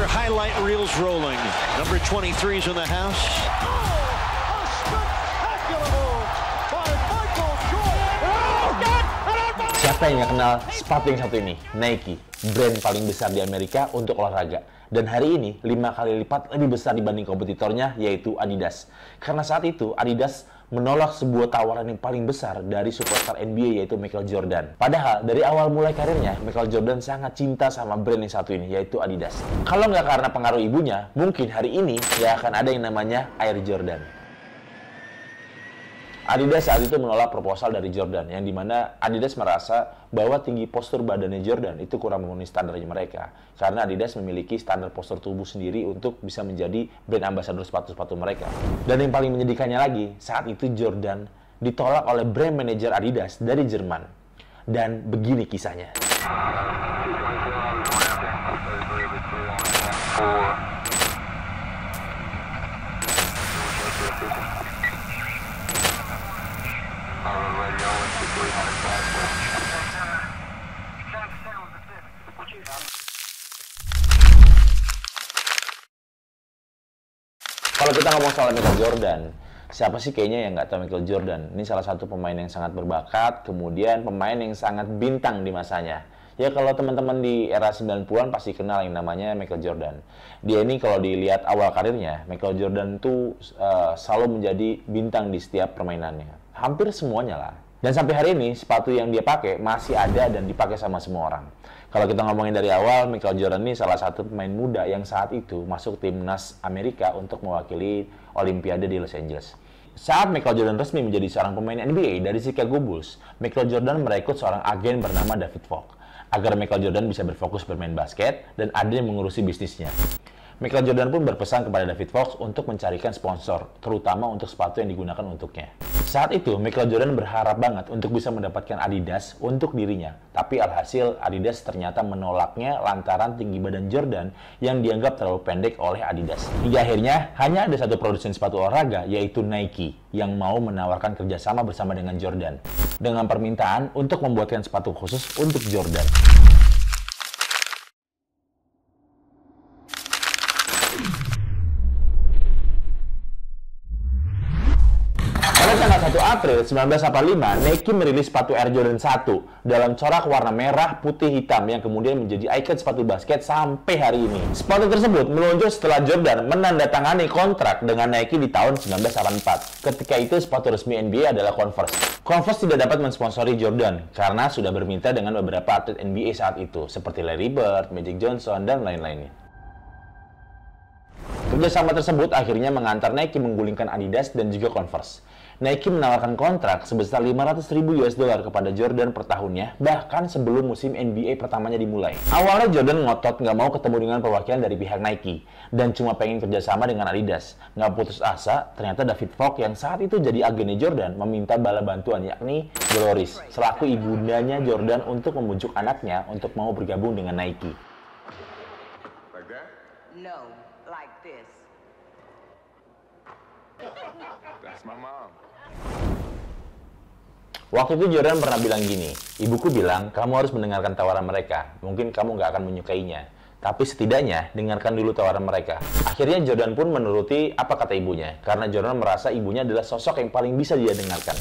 their highlight reels rolling. Number 23 is in the house. Siapa yang nggak kenal sepatu yang satu ini? Nike, brand paling besar di Amerika untuk olahraga. Dan hari ini 5 kali lipat lebih besar dibanding kompetitornya, yaitu Adidas. Karena saat itu Adidas menolak sebuah tawaran yang paling besar dari superstar NBA, yaitu Michael Jordan. Padahal dari awal mulai karirnya, Michael Jordan sangat cinta sama brand yang satu ini, yaitu Adidas. Kalau nggak karena pengaruh ibunya, mungkin hari ini ya akan ada yang namanya Air Jordan. Adidas saat itu menolak proposal dari Jordan, yang dimana Adidas merasa bahwa tinggi postur badannya Jordan itu kurang memenuhi standarnya mereka. Karena Adidas memiliki standar postur tubuh sendiri untuk bisa menjadi brand ambassador sepatu-sepatu mereka. Dan yang paling menyedihkannya lagi, saat itu Jordan ditolak oleh brand manager Adidas dari Jerman. Dan begini kisahnya. Kalau kita ngomong soal Michael Jordan, siapa sih kayaknya yang nggak tahu Michael Jordan? Ini salah satu pemain yang sangat berbakat, kemudian pemain yang sangat bintang di masanya. Ya kalau teman-teman di era 90-an pasti kenal yang namanya Michael Jordan. Dia ini kalau dilihat awal karirnya, Michael Jordan tuh selalu menjadi bintang di setiap permainannya. Hampir semuanya lah. Dan sampai hari ini, sepatu yang dia pakai masih ada dan dipakai sama semua orang. Kalau kita ngomongin dari awal, Michael Jordan ini salah satu pemain muda yang saat itu masuk timnas Amerika untuk mewakili Olimpiade di Los Angeles. Saat Michael Jordan resmi menjadi seorang pemain NBA dari Chicago Bulls, Michael Jordan merekrut seorang agen bernama David Falk agar Michael Jordan bisa berfokus bermain basket dan ada yang mengurusi bisnisnya. Michael Jordan pun berpesan kepada David Fox untuk mencarikan sponsor, terutama untuk sepatu yang digunakan untuknya. Saat itu, Michael Jordan berharap banget untuk bisa mendapatkan Adidas untuk dirinya. Tapi alhasil, Adidas ternyata menolaknya lantaran tinggi badan Jordan yang dianggap terlalu pendek oleh Adidas. Hingga akhirnya, hanya ada satu produsen sepatu olahraga, yaitu Nike, yang mau menawarkan kerjasama bersama dengan Jordan, dengan permintaan untuk membuatkan sepatu khusus untuk Jordan. Tanggal 1 April 1985, Nike merilis sepatu Air Jordan 1 dalam corak warna merah, putih, hitam yang kemudian menjadi ikon sepatu basket sampai hari ini. Sepatu tersebut meluncur setelah Jordan menandatangani kontrak dengan Nike di tahun 1984. Ketika itu sepatu resmi NBA adalah Converse. Converse tidak dapat mensponsori Jordan karena sudah bermitra dengan beberapa atlet NBA saat itu, seperti Larry Bird, Magic Johnson, dan lain-lainnya. Kerjasama tersebut akhirnya mengantar Nike menggulingkan Adidas dan juga Converse. Nike menawarkan kontrak sebesar 500.000 US dollar kepada Jordan per tahunnya, bahkan sebelum musim NBA pertamanya dimulai. Awalnya Jordan ngotot nggak mau ketemu dengan perwakilan dari pihak Nike, dan cuma pengen kerjasama dengan Adidas. Nggak putus asa, ternyata David Falk yang saat itu jadi agennya Jordan meminta bala bantuan, yakni Dolores, selaku ibundanya Jordan untuk membujuk anaknya untuk mau bergabung dengan Nike. Like that? No, like this. That's my mom. Waktu itu Jordan pernah bilang gini, ibuku bilang, kamu harus mendengarkan tawaran mereka. Mungkin kamu nggak akan menyukainya. Tapi setidaknya, dengarkan dulu tawaran mereka. Akhirnya Jordan pun menuruti apa kata ibunya. Karena Jordan merasa ibunya adalah sosok yang paling bisa dia dengarkan.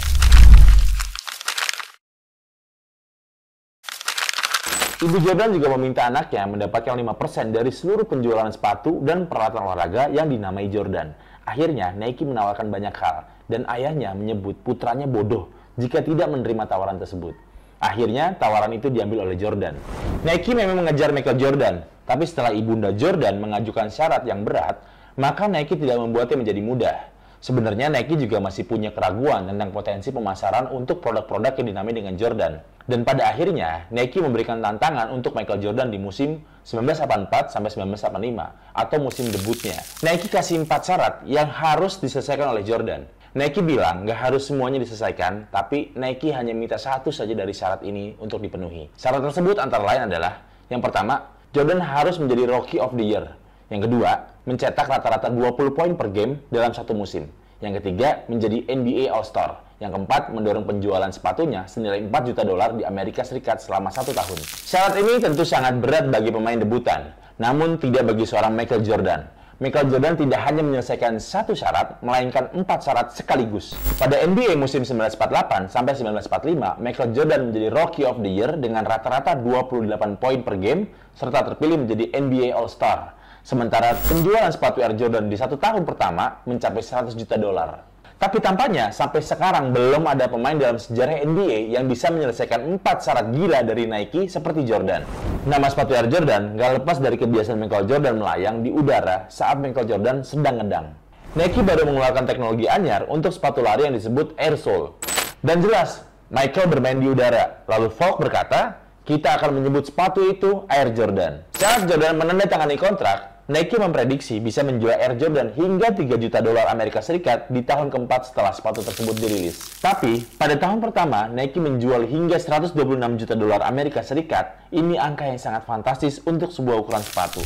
Ibu Jordan juga meminta anaknya mendapatkan 5% dari seluruh penjualan sepatu dan peralatan olahraga yang dinamai Jordan. Akhirnya, Nike menawarkan banyak hal. Dan ayahnya menyebut putranya bodoh jika tidak menerima tawaran tersebut. Akhirnya, tawaran itu diambil oleh Jordan. Nike memang mengejar Michael Jordan, tapi setelah ibunda Jordan mengajukan syarat yang berat, maka Nike tidak membuatnya menjadi mudah. Sebenarnya Nike juga masih punya keraguan tentang potensi pemasaran untuk produk-produk yang dinamai dengan Jordan. Dan pada akhirnya, Nike memberikan tantangan untuk Michael Jordan di musim 1984-1985 atau musim debutnya. Nike kasih 4 syarat yang harus diselesaikan oleh Jordan. Nike bilang nggak harus semuanya diselesaikan, tapi Nike hanya minta satu saja dari syarat ini untuk dipenuhi. Syarat tersebut antara lain adalah, yang pertama, Jordan harus menjadi Rookie of the Year. Yang kedua, mencetak rata-rata 20 poin per game dalam satu musim. Yang ketiga, menjadi NBA All-Star. Yang keempat, mendorong penjualan sepatunya senilai 4 juta dolar di Amerika Serikat selama 1 tahun. Syarat ini tentu sangat berat bagi pemain debutan, namun tidak bagi seorang Michael Jordan. Michael Jordan tidak hanya menyelesaikan satu syarat, melainkan 4 syarat sekaligus. Pada NBA musim 1948 sampai 1945, Michael Jordan menjadi Rookie of the Year dengan rata-rata 28 poin per game, serta terpilih menjadi NBA All-Star. Sementara penjualan sepatu Air Jordan di 1 tahun pertama mencapai 100 juta dolar. Tapi tampaknya sampai sekarang belum ada pemain dalam sejarah NBA yang bisa menyelesaikan 4 syarat gila dari Nike seperti Jordan. Nama sepatu Air Jordan gak lepas dari kebiasaan Michael Jordan melayang di udara saat Michael Jordan sedang ngedang. Nike baru mengeluarkan teknologi anyar untuk sepatu lari yang disebut Air Sole. Dan jelas, Michael bermain di udara. Lalu Falk berkata, kita akan menyebut sepatu itu Air Jordan. Saat Jordan menandatangani kontrak, Nike memprediksi bisa menjual Air Jordan hingga 3 juta dolar Amerika Serikat di tahun keempat setelah sepatu tersebut dirilis. Tapi, pada tahun pertama, Nike menjual hingga 126 juta dolar Amerika Serikat. Ini angka yang sangat fantastis untuk sebuah ukuran sepatu.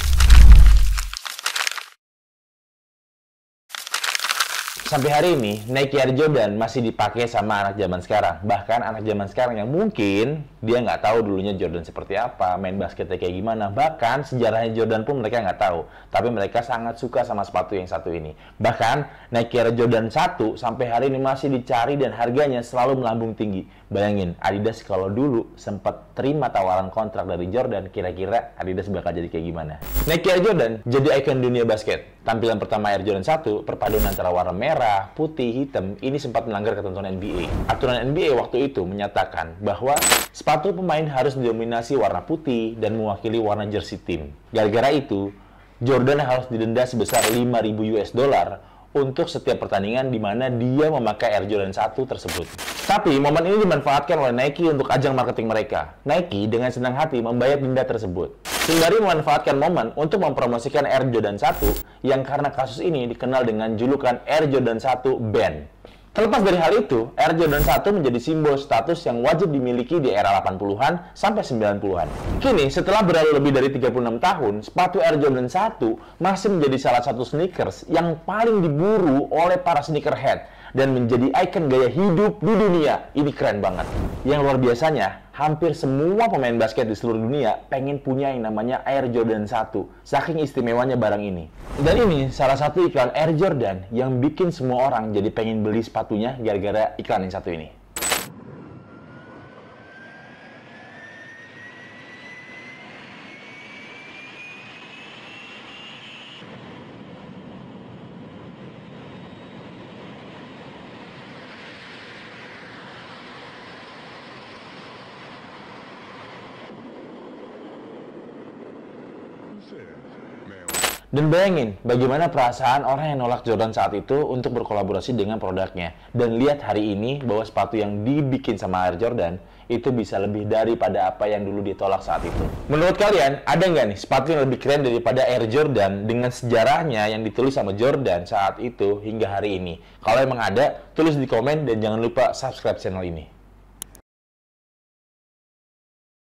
Sampai hari ini, Nike Air Jordan masih dipakai sama anak zaman sekarang. Bahkan anak zaman sekarang yang mungkin dia nggak tahu dulunya Jordan seperti apa, main basketnya kayak gimana. Bahkan sejarahnya Jordan pun mereka nggak tahu. Tapi mereka sangat suka sama sepatu yang satu ini. Bahkan Nike Air Jordan 1 sampai hari ini masih dicari dan harganya selalu melambung tinggi. Bayangin, Adidas kalau dulu sempat terima tawaran kontrak dari Jordan, kira-kira Adidas bakal jadi kayak gimana? Nike Air Jordan jadi ikon dunia basket. Tampilan pertama Air Jordan 1, perpaduan antara warna merah, putih, hitam, ini sempat melanggar ketentuan NBA. Aturan NBA waktu itu menyatakan bahwa sepatu pemain harus didominasi warna putih dan mewakili warna jersey tim. Gara-gara itu, Jordan harus didenda sebesar 5.000 US dollar untuk setiap pertandingan di mana dia memakai Air Jordan 1 tersebut. Tapi momen ini dimanfaatkan oleh Nike untuk ajang marketing mereka. Nike dengan senang hati membayar denda tersebut. Sembari memanfaatkan momen untuk mempromosikan Air Jordan 1 yang karena kasus ini dikenal dengan julukan Air Jordan 1 Ban. Terlepas dari hal itu, Air Jordan 1 menjadi simbol status yang wajib dimiliki di era 80-an sampai 90-an. Kini, setelah berlalu lebih dari 36 tahun, sepatu Air Jordan 1 masih menjadi salah satu sneakers yang paling diburu oleh para sneakerhead dan menjadi ikon gaya hidup di dunia. Ini keren banget. Yang luar biasanya, hampir semua pemain basket di seluruh dunia pengen punya yang namanya Air Jordan 1. Saking istimewanya barang ini. Dan ini salah satu iklan Air Jordan yang bikin semua orang jadi pengen beli sepatunya gara-gara iklan yang satu ini. Dan bayangin, bagaimana perasaan orang yang nolak Jordan saat itu untuk berkolaborasi dengan produknya. Dan lihat hari ini bahwa sepatu yang dibikin sama Air Jordan itu bisa lebih daripada apa yang dulu ditolak saat itu. Menurut kalian, ada nggak nih sepatu yang lebih keren daripada Air Jordan dengan sejarahnya yang ditulis sama Jordan saat itu hingga hari ini? Kalau emang ada, tulis di komen dan jangan lupa subscribe channel ini.